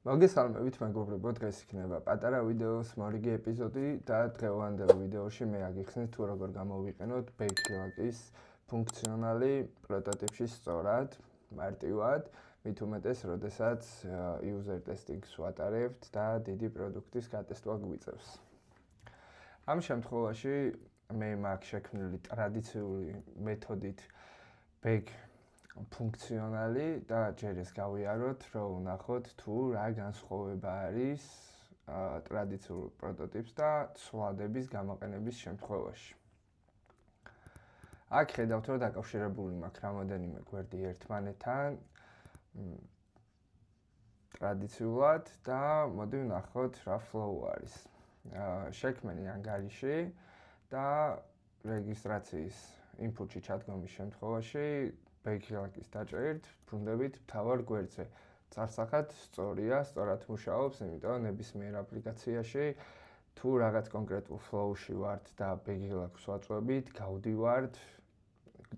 მოგესალმებით მეგობრებო, დღეს იქნება პატარა ვიდეოს მორიგი ეპიზოდი და დღევანდელ ვიდეოში მე აგიხსნით თუ როგორ გამოვიყენოთ Bakelite-ის ფუნქციონალი პროტოტიპში სწორად, მარტივად, მით უმეტეს, როდესაც user testing-ს ვატარებთ და დიდი პროდუქტის გატესტვა გვიწევს. ამ შემთხვევაში მე მაქვს შექმნილი ტრადიციული მეთოდით ფუნქციონალი და ჯერ ეს გავიაროთ, რომ ვნახოთ თუ რა განსხვავება არის ტრადიციულ პროტოტიპს და ცვლადების გამოყენების შემთხვევაში. აქ ხედავთ, რომ დაკავშირებული მაქვს რამოდენიმე გვერდი ერთმანეთთან ტრადიციულად და მოდი ვნახოთ რა flow არის. შექმენი ანგარიში და რეგისტრაციის input-ში ჩადგომის შემთხვევაში Bakelite-ის დაჭერით ბრუნდებით მთავარ გვერდზე. წარსახად სწორია, სწორად მუშაობს, იმიტომ ნებისმიერ აპლიკაციაში თუ რაღაც კონკრეტულ flow-ში ვართ და Bakelite-ს ვაწვევით, გავდივართ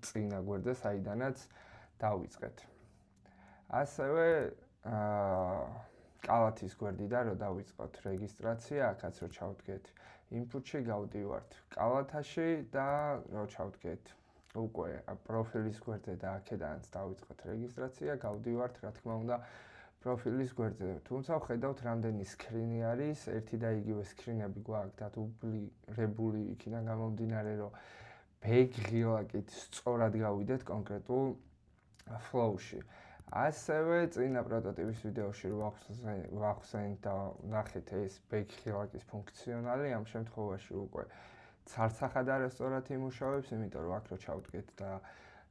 წინა გვერდზე, საიდანაც დავიწყეთ. ასევე კალათის გვერდიდან რო დავიწყოთ რეგისტრაცია, აქაც რო ჩავდგეთ input-ში, გავდივართ კალათაში და რო ჩავდგეთ უკვე პროფილის გვერდზე და აქედანაც დავიწყოთ რეგისტრაცია, გავდივართ, რა თქმა უნდა, პროფილის გვერდზე. თუმცა ვხედავთ, რამდენი სკრინი არის, ერთი და იგივე სკრინები გვაქვს დადუბლირებული იქიდან გამომდინარე, რომ Bakelite-ით სწორად გავიდეთ კონკრეტულ flow-ში. ასევე წინა პროტოტიპის ვიდეოში რო ვახსენეთ და ვნახეთ ეს Bakelite-ის ფუნქციონალი, ამ შემთხვევაში უკვე ცარცახად არასწორად იმუშავებს, იმიტომ რომ აქ რო ჩავდგეთ და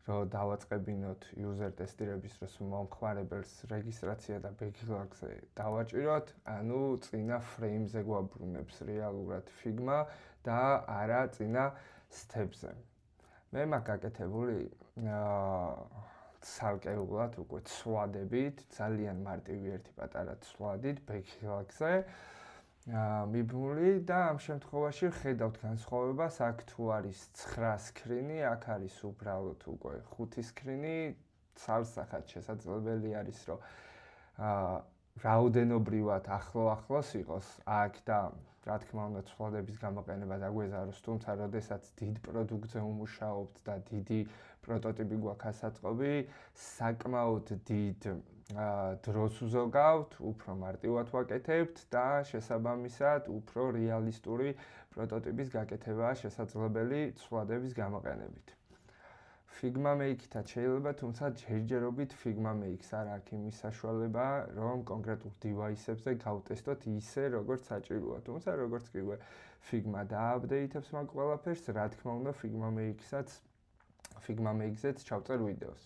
რო დავაწყებინოთ user ტესტირების დროს მომხმარებელს რეგისტრაცია და Bakelite-ზე დავაჭიროთ, ანუ წინა frame-ზე გვაბრუნებს რეალურად Figma და არა წინა step-ზე. მე მაქვს გაკეთებული ცალკეულად უკვე ცვლადებით, ძალიან მარტივი ერთი პატარა ცვლადით Bakelite-ზე. მიბმული და ამ შემთხვევაში ხედავთ განსხვავებას, აქ თუ არის 9 სკრინი, აქ არის უბრალოდ უკვე 5 სკრინი, ცალსახად შესაძლებელი არის, რომ რაოდენობრივად ახლოს იყოს აქ და რა თქმა უნდა ცვლადების გამოყენება დაგვეზაროს, თუმცა როდესაც დიდ პროდუქტზე ვმუშაობთ და დიდი პროტოტიპი გვაქვს ასაწყობი, საკმაოდ დიდ დროს უზოგავთ, უფრო მარტივად ვაკეთებთ და შესაბამისად უფრო რეალისტური პროტოტიპის გაკეთებაა შესაძლებელი ცვლადების გამოყენებით. Figma Make-ითაც შეიძლება, თუმცა ჯერჯერობით Figma Make-ს არ აქვს იმის საშუალება, რომ კონკრეტულ device-ებზე გავტესტოთ ისე, როგორც საჭიროა. თუმცა როგორც კიდევ Figma დააპდეიტებს მაგ ყველაფერს, რა თქმა უნდა Figma Make-ზეც ჩავწერ ვიდეოს.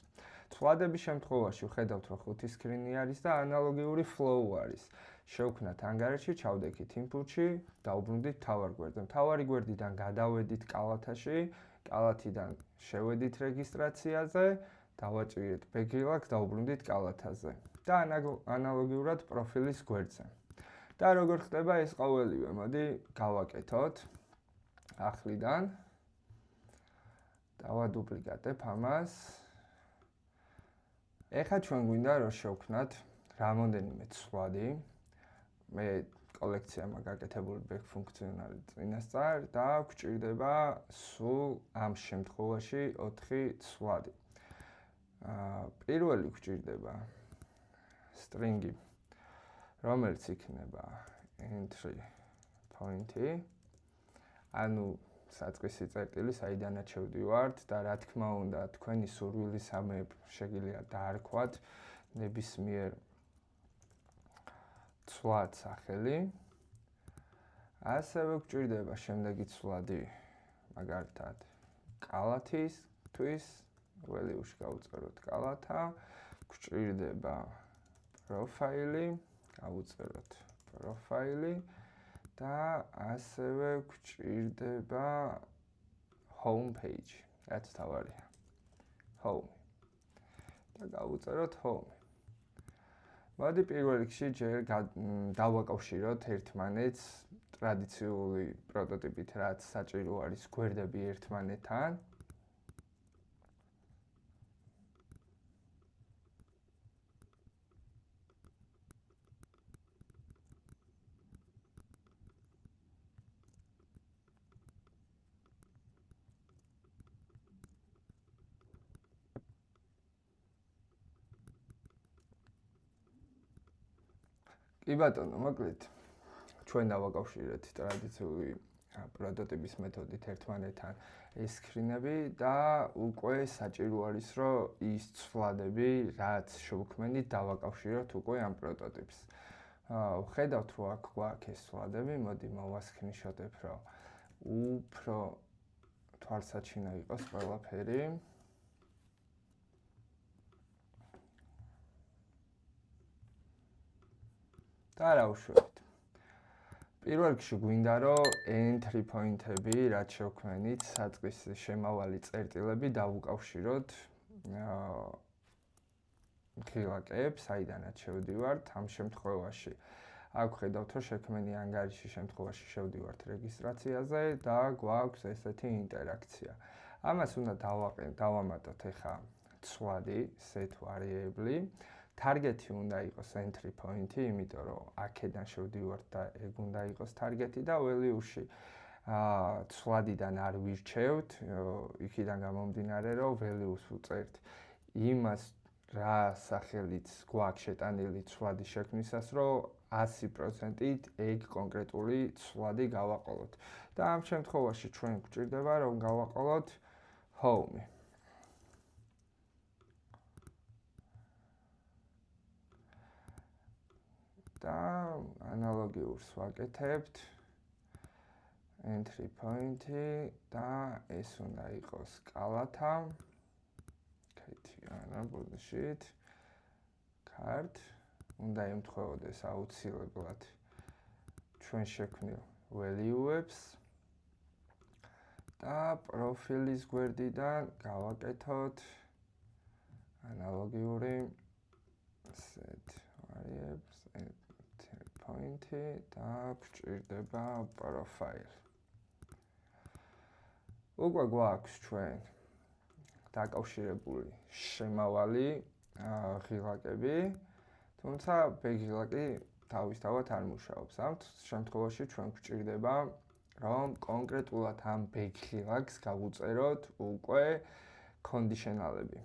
ცვლადების შემთხვევაში ვხედავთ, რომ 5 სკრინი არის და ანალოგიური flow არის. შევქმნათ ანგარიში, ჩავდექით input-ში, დავუბრუნდით მთავარ გვერდზე. მთავარი გვერდიდან გადავედით კალათაში, კალათიდან შევედით რეგისტრაციაზე, დავაჭირეთ Bakelite, დავუბრუნდით კალათაზე და ანალოგიურად პროფილის გვერდზე. და როგორ ხდება ეს ყოველივე? მოდი გავაკეთოთ ახლიდან. დავადუპლიკატებ ამას. ეხლა ჩვენ გვინდა რომ შევქმნათ რამოდენიმე ცვლადი. მე კოლექცია მაქვს გაკეთებული back ფუნქციონალი წინასწარ და გვჭირდება სულ ამ შემთხვევაში 4 ცვლადი. პირველი გვჭირდება string-ი, რომელიც იქნება entry point-ი. ანუ საწყისი წერტილი, საიდანაც შევდივართ და რა თქმა უნდა, თქვენი სურვილისამებრ შეგიძლიათ დაარქვათ ნებისმიერ ცვლად სახელი. ასევე გვჭირდება შემდეგი ცვლადი, მაგალითად, კალათისთვის, ველიუში გავუწეროთ კალათა, გვჭირდება პროფაილი, გავუწეროთ პროფაილი. და ასევე გვჭირდება home page, რაც თავარია. home. და გავუწეროთ home. მოდი პირველ რიგში ჯერ დავაკავშიროთ ერთმანეთს ტრადიციული პროტოტიპით, რაც საჭირო არის გვერდები ერთმანეთთან. კი ბატონო, მოკლედ ჩვენ დავაკავშირეთ ტრადიციული პროტოტიპის მეთოდით ერთმანეთთან ეს სკრინები და უკვე საჭირო არის, რომ ის ცვლადები, რაც შევქმნით, დავაკავშიროთ უკვე ამ პროტოტიპს. ხედავთ, რომ აქ გვაქვს ეს ცვლადები, მოდი მოვასკრინშოტებ, რომ უფრო თვალსაჩინო იყოს ყველაფერი. და რა უშუალოდ. პირველ რიგში გვინდა რომ entry point-ები, რაც შევქმნით, საწყის შემავალი წერტილები დავუკავშიროთ ღილაკებს, საიდანაც შევდივართ ამ შემთხვევაში. აქ ხედავთ, რომ შექმენი ანგარიშის შემთხვევაში შევდივართ რეგისტრაციაზე და გვაქვს ესეთი ინტერაქცია. ამას უნდა დავამატოთ ახლა ცვლადი set variable. Target-ი უნდა იყოს entry point-ი, იმიტომ რომ აქედან შევდივართ და ეგ უნდა იყოს target-ი და value-ში ცვლადიდან არ ვირჩევთ, იქიდან გამომდინარე, რომ value-ს ვუწერთ იმას, რა სახელით გვაქვს შეტანილი ცვლადის შექმნისას, რომ 100%-ით ეგ კონკრეტული ცვლადი გავაყოლოთ. და ამ შემთხვევაში ჩვენ გვჭირდება, რომ გავაყოლოთ home. და ანალოგიურს ვაკეთებთ entry point-ი და ეს უნდა იყოს კალათა. კეთია, ბოდიშით. card უნდა ემთხვეოდეს აუცილებლად ჩვენ შექმნილ value-ებს და პროფილის გვერდიდან გავაკეთოთ ანალოგიური set variables point-ი და გვჭირდება profile. უკვე გვაქვს ჩვენ დაკავშირებული შემავალი ღილაკები, თუმცა ბეგილაკი თავისთავად არ მუშაობს. ამ შემთხვევაში ჩვენ გვჭირდება, რომ კონკრეტულად ამ ბეგილაკს გავუწეროთ უკვე კონდიშნალები.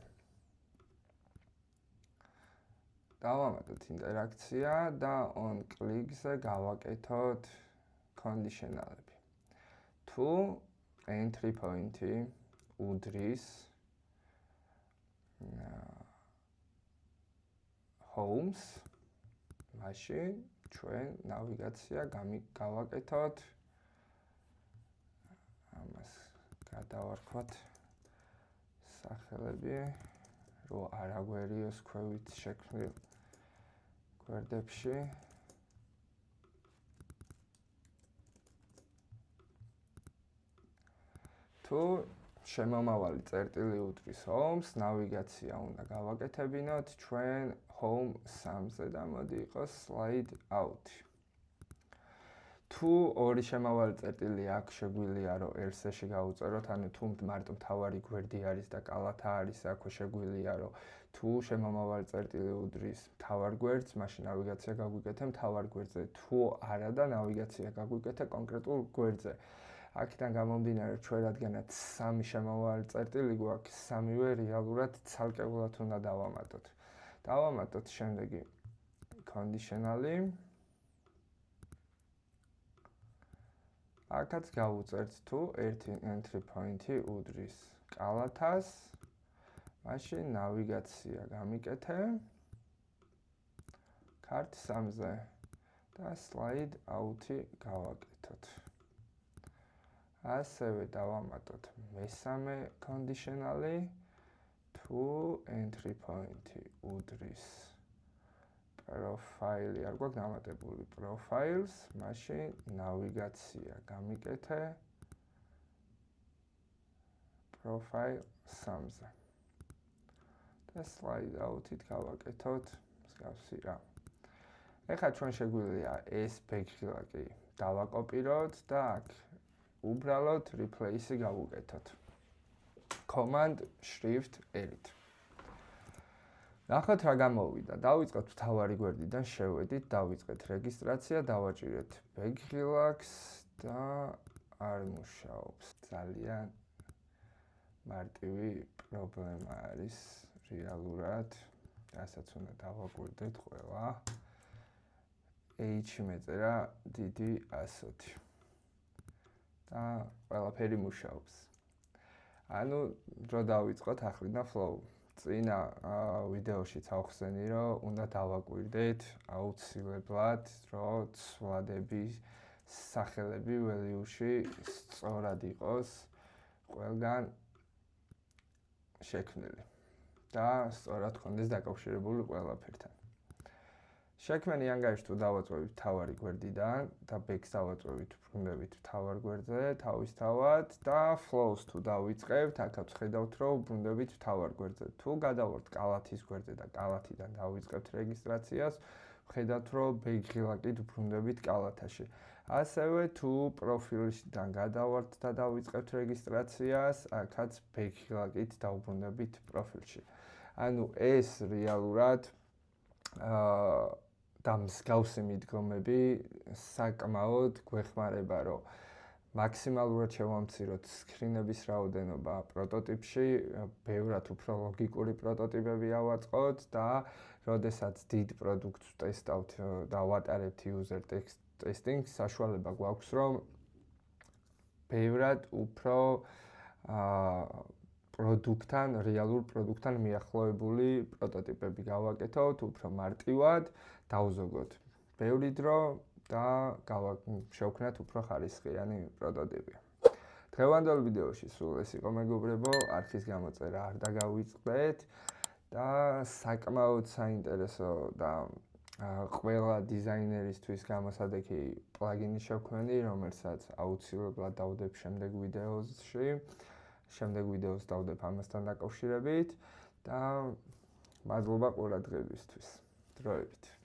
დავამატოთ ინტერაქცია და on click-ზე გავაკეთოთ კონდიშნალები. თუ entry point-ი უდრის homes, მაშინ ჩვენ ნავიგაცია გავაკეთოთ ამას გადავარქვათ სახელები, რომ არ აგვერიოს ქვევით შექმნილ გვერდებში. თუ შემომავალი წერტილი უდრის homes, ნავიგაცია უნდა გავაკეთებინოთ ჩვენ home 3-ზე და მოდი იყოს slide out. თუ ორი შემავალი წერტილი აქვს შეგვიძლია რომ else-ში გავუწეროთ, ანუ თუ მარტო მთავარი გვერდი არის და კალათა არის, აქვე შეგვიძლია რომ თუ შემომავალი წერტილი უდრის მთავარ გვერდს, მაშინ ნავიგაცია გაგვიკეთე მთავარ გვერდზე. თუ არა და ნავიგაცია გაგვიკეთე კონკრეტულ გვერდზე. აქედან გამომდინარე, ჩვენ რადგანაც 3 შემავალი წერტილი გვაქვს, 3-ვე რეალურად ცალკეულად უნდა დავამატოთ. დავამატოთ შემდეგი კონდიშნალი. აქაც გავუწერთ თუ ერთი entry point-ი უდრის კალათას, მაშინ ნავიგაცია გამიკეთე card 3-ზე და slide out-ი გავაკეთოთ. ასევე დავამატოთ მესამე კონდიშნალი, თუ entry point-ი უდრის პროფაილი, არ გვაქვს დამატებული profiles, მაშინ ნავიგაცია გამიკეთე profile 3-ზე. და slide out-ით გავაკეთოთ მსგავსი რამ. ეხლა ჩვენ შეგვიძლია ეს ბექილაკი დავაკოპიროთ და აქ უბრალოდ replace-ი გავუკეთოთ. command shift L-ით. ნახოთ რა გამოვიდა. დავიწყეთ მთავარი გვერდიდან, შევედით, დავიწყეთ რეგისტრაცია, დავაჭირეთ ბექილაკს და არ მუშაობს. ძალიან მარტივი პრობლემა არის რეალურად, რასაც უნდა დავაკვირდეთ ყველა. H-ი მეწერა დიდი 100 და ყველაფერი მუშაობს. ანუ დრო დავიწყოთ ახრიდან flow. წინა ვიდეოშიც ავხსენი, რომ უნდა დავაკვირდეთ აუცილებლად, რომ ცვლადების სახელები value-ში სწორად იყოს ყველგან შექმნილი და სწორად ქონდეს დაკავშირებული ყველაფერთან. შექმენი ანგარიში თუ დავაწვევით თავარი გვერდიდან და back-ს დავაწვევით უბრუნდებით თავარ გვერდზე თავისთავად და flows თუ დავიწყებთ, აქაც ხედავთ, რომ უბრუნდებით თავარ გვერდზე. თუ გადავართ კალათის გვერდზე და კალათიდან დავიწყებთ რეგისტრაციას, ხედავთ, რომ back-ღილაკით უბრუნდებით კალათაში. ასევე თუ პროფილიდან გადავართ და დავიწყებთ რეგისტრაციას, აქაც back-ღილაკით დავუბრუნდებით პროფილში. ანუ ეს რეალურად და მსგავსი მიდგომები საკმაოდ გვეხმარება, რომ მაქსიმალურად შევამციროთ სკრინების რაოდენობა პროტოტიპში, ბევრად უფრო ლოგიკური პროტოტიპები ავაწყოთ და როდესაც დიდ პროდუქტს ტესტავთ და ვატარებთ user testing, საშუალება გვაქვს, რომ ბევრად უფრო პროდუქტთან, რეალურ პროდუქტთან მიახლოებული პროტოტიპები გავაკეთოთ, უფრო მარტივად დავზოგოთ. ბევრი დრო და შევქნათ უფრო ხარისხიანი პროტოტიპი. დღევანდელ ვიდეოში სულ ეს იყო მეგობრებო, არქის გამოწერა არ დაგავიწყდეთ და საკმაოდ საინტერესო და ყველა დიზაინერისთვის გამოსადეგი პლაგინი შევქმნი, რომელსაც აუცილებლად დავდებ შემდეგ ვიდეოში. შემდეგ ვიდეოს დავდებ ამასთან დაკავშირებით და მადლობა ყურადღებისთვის. დროებით.